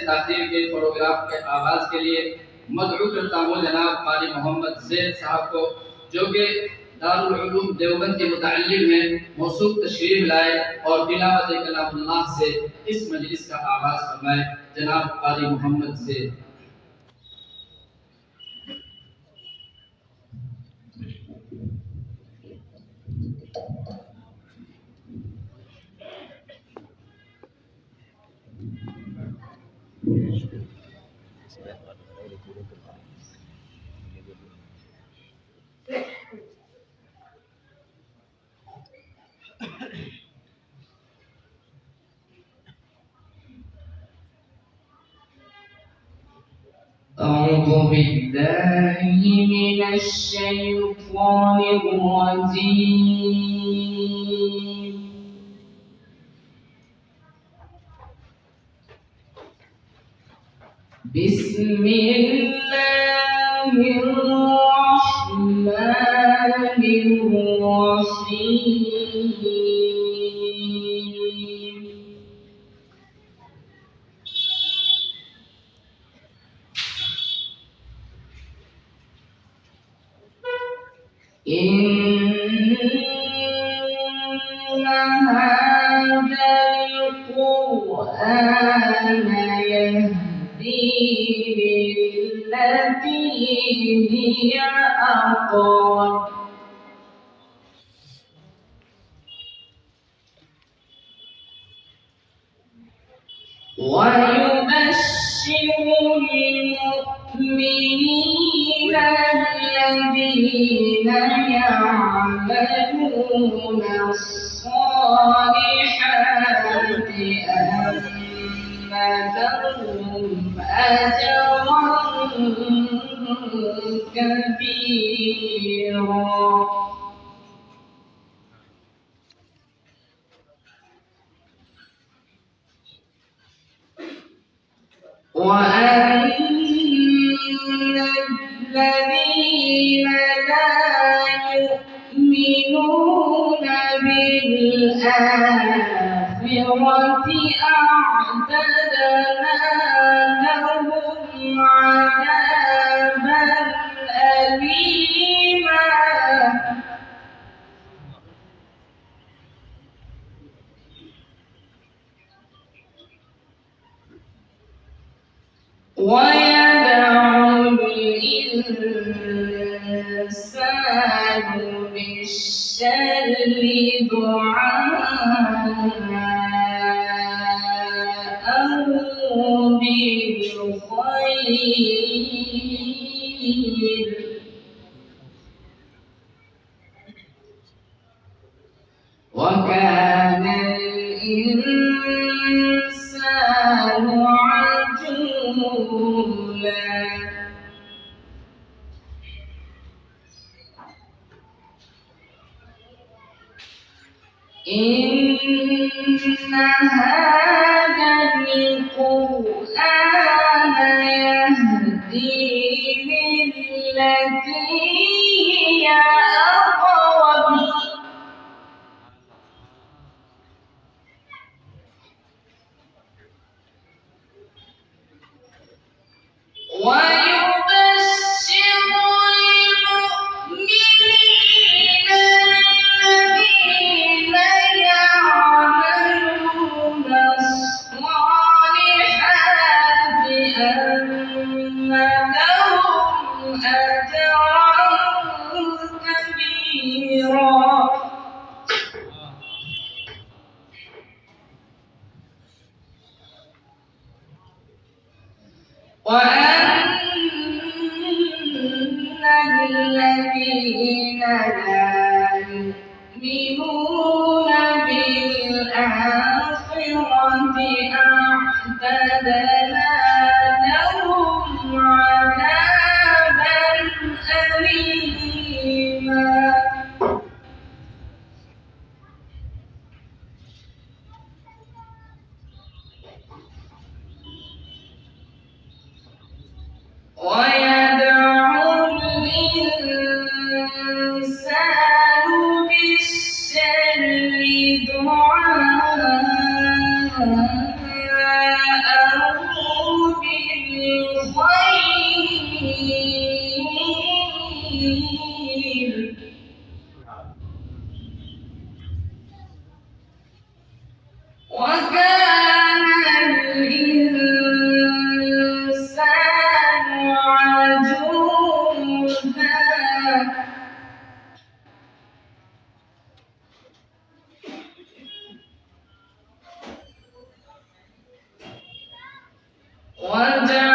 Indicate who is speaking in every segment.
Speaker 1: ताक़रीर के प्रोग्राम के आगाज़ के लिए मदऊ करता हूँ जनाब क़ारी मोहम्मद ज़ैद साहब को, जो कि दारुल उलूम देवबंद के मुतअल्लिम हैं, मौसूफ तशरीफ लाए और तिलावत कलामुल्लाह से इस मजलिस का आगाज़ फरमाए। जनाब क़ारी मोहम्मद ज़ैद।
Speaker 2: أعوذ بالله من الشيطان الرجيم. بسم الله الرحمن الرحيم. إن هذا القرآن يهدي للتي هي أقوم ويبشر المؤمنين الذين يعملون الصالحات أن لهم أجرا كبيرا. وأن الذين لا يؤمنون بالآخرة أعتدنا لهم عذابا أليما. ويدعو الإنسان بالشر دعاءه بالخير. وكان الإنسان عجولا. إن هذا القرآن يهدي للتي هي أقوم ويبشر المؤمنين الذين يعملون الصالحات أن لهم أجرا كبيرا. وأن الذين لا يؤمنون بالآخرة أعتدنا لهم عذابا أليما. ويدعو الإنسان بالشر دعاءه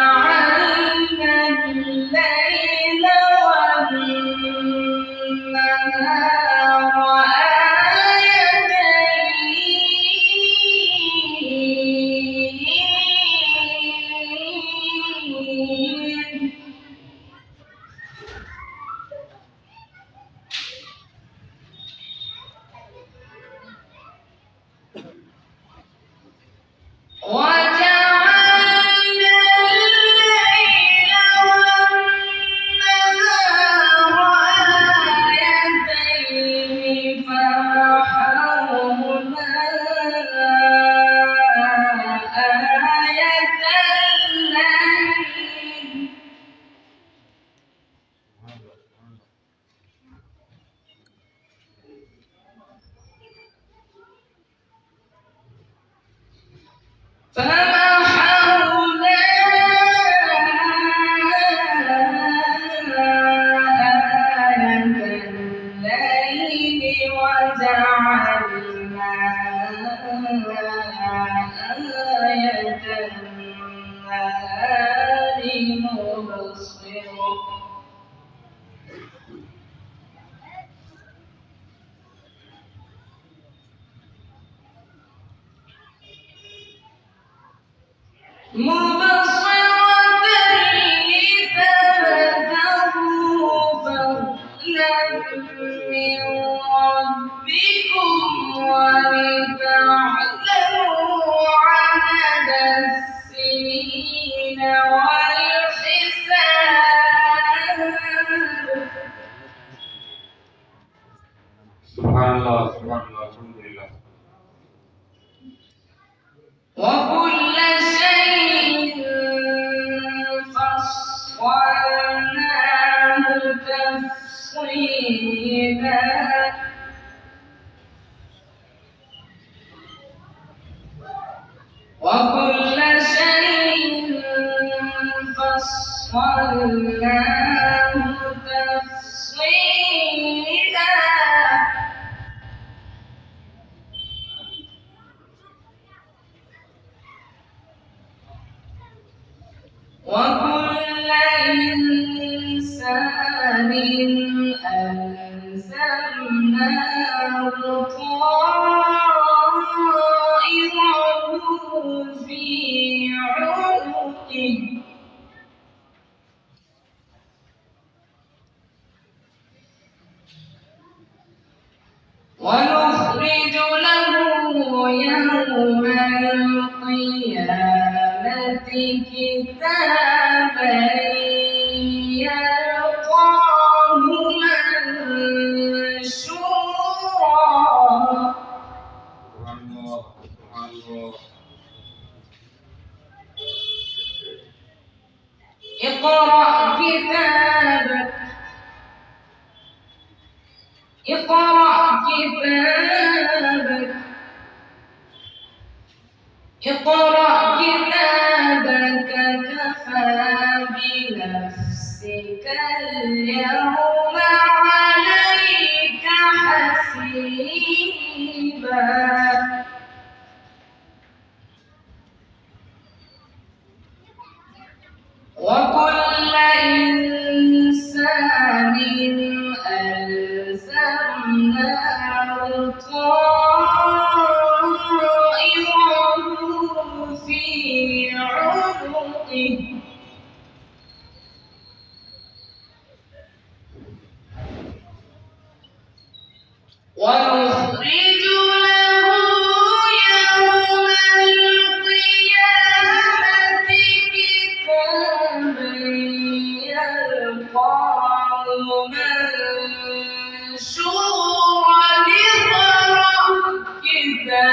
Speaker 2: وجعلنا الليل والنهار آيتين
Speaker 3: Subhanallah, subhanallah, alhamdulillah.
Speaker 2: وكل شيء فصلناه تفصيلا وكل شيء فصلناه تفصيلا وكل إنسان ألزمناه طائره في عنقه ونخرج له يوم القيامة كتابا يلقاه منشورا
Speaker 3: Subhanallah, subhanallah.
Speaker 2: اقرأ كتابك اقرأ كتابك اقرأ كتابك كفى بنفسك اليوم عليك حسيبا وكل إنسان ألزمناه طائره في عنقه ونخرج له يوم القيامة كتابا يلقاه منشورا اقرأ كتابك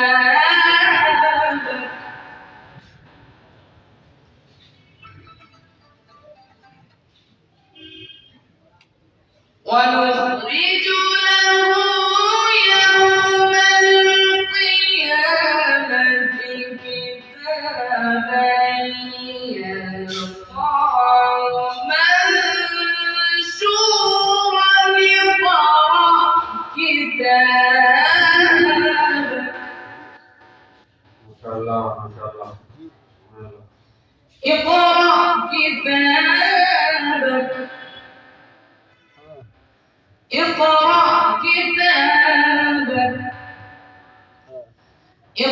Speaker 2: ونخرج له يوم القيامة كتابا يلقاه منشورا اقرأ كتابك
Speaker 3: Masya Allah, Masya Allah. Subhanallah.
Speaker 2: اقرأ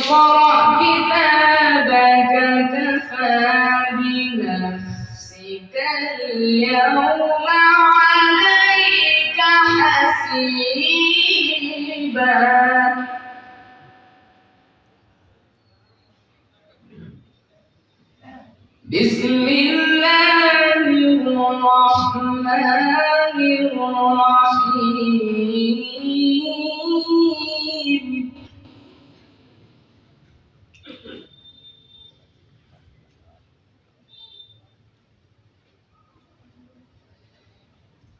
Speaker 2: اقرأ كتابك كفى بنفسك اليوم عليك حسيبا بسم الله الرحمن الرحيم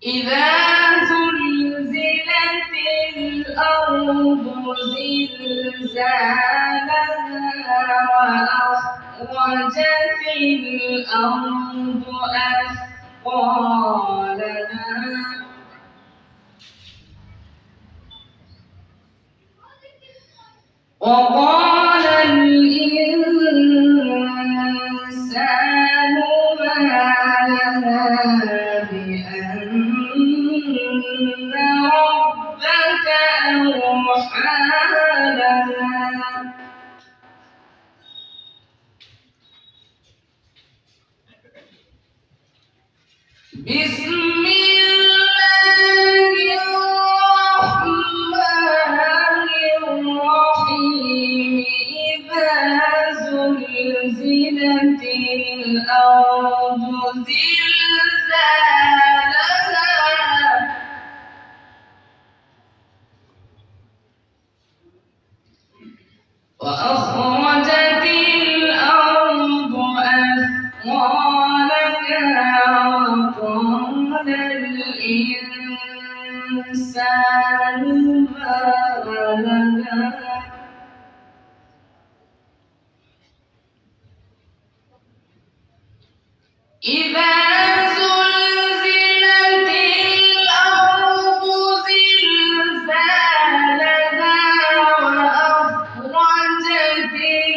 Speaker 2: إذا زلزلت الأرض زلزالها وأخرجت الأرض أثقالها وقال الإنسان ما لها بأن ربك أوحى لها بسم الله الرحمن الرحيم إذا زلزلت الأرض زلزالها وأخرجت الأرض أثقالها وقال الإنسان ما لها إذا زلزلت الأرض زلزالها وأخرجت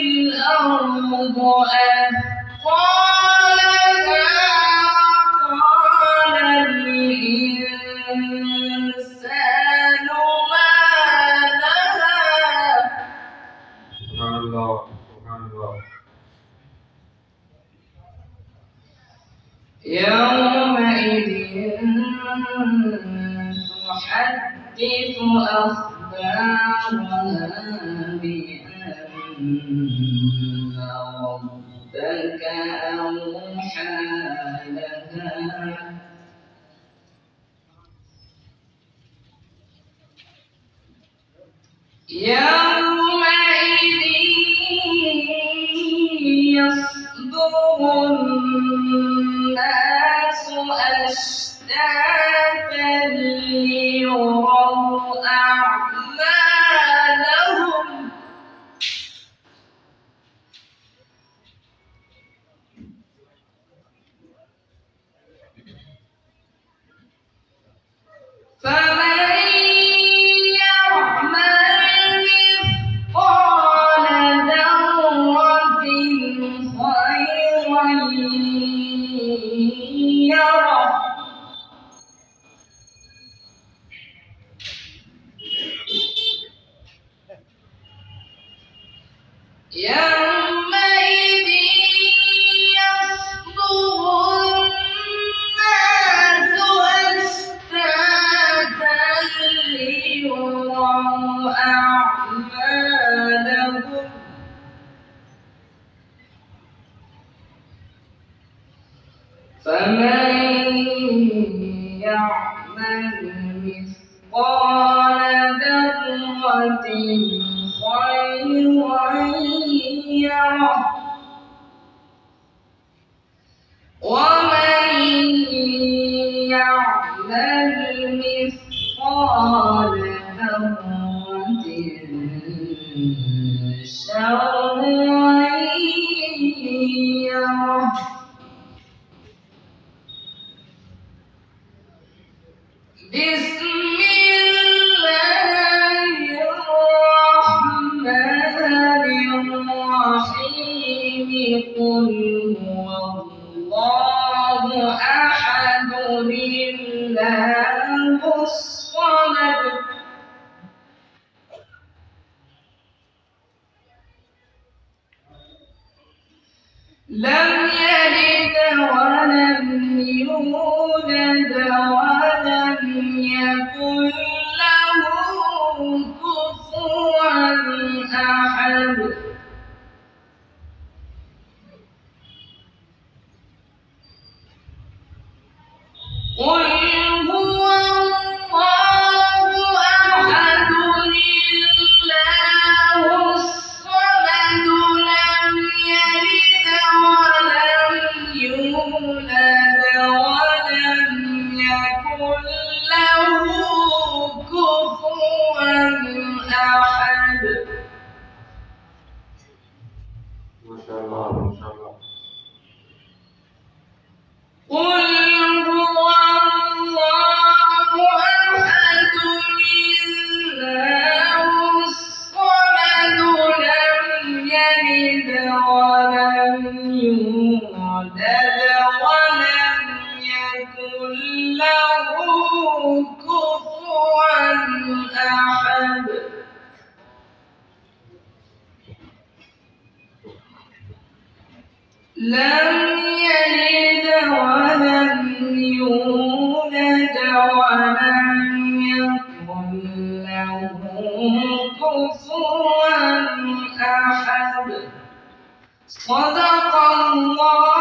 Speaker 2: الأرض أثقالها وقال الإنسان ما لها
Speaker 3: Subhanallah, Subhanallah.
Speaker 2: يومئذ تحدث أخبارها بأن ربك أوحى لها يومئذ يصدر الناس أشتاتا ليروا أعمالهم فمن يعمل مثقال ذرة خيرا يره يومئذ يصدر الناس أشتاتا ليروا أعمالهم فمن يعمل مثقال ذرة خيرا يره ومن يعمل مثقال ذرة شرا يره بسم الله الرحمن الرحيم قل هو الله أحد الله الصمد قل هو الله أحد الله الصمد لم يلد ولم يولد ولم يكن له كفوا أحد.
Speaker 3: ما شاء الله ما شاء الله.
Speaker 2: قل هو الله أحد الله الصمد لم يلد ولم يولد ولم يكن له كفوا أحد. لم يلد ولم يولد ولم يكن له كفوا أحد. صدق الله